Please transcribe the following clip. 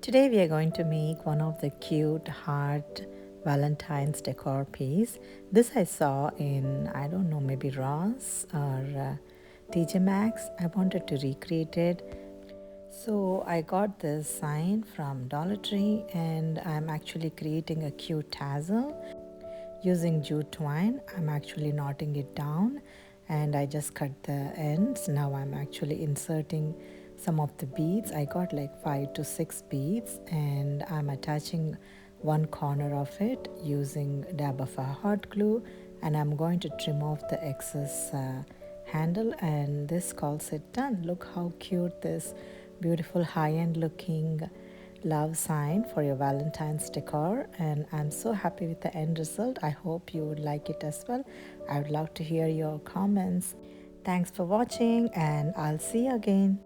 Today we are going to make one of the cute heart Valentine's decor piece. This I saw in, I don't know, maybe Ross or TJ Maxx. I wanted to recreate it. So I got this sign from Dollar Tree and I'm actually creating a cute tassel using jute twine. I'm actually knotting it down and I just cut the ends. Now I'm actually inserting some of the beads. I got like 5 to 6 beads and I'm attaching one corner of it using a dab of a hot glue, and I'm going to trim off the excess handle, and this calls it done. Look how cute this beautiful high-end looking love sign for your Valentine's decor, and I'm so happy with the end result. I hope you would like it as well. I would love to hear your comments. Thanks for watching and I'll see you again.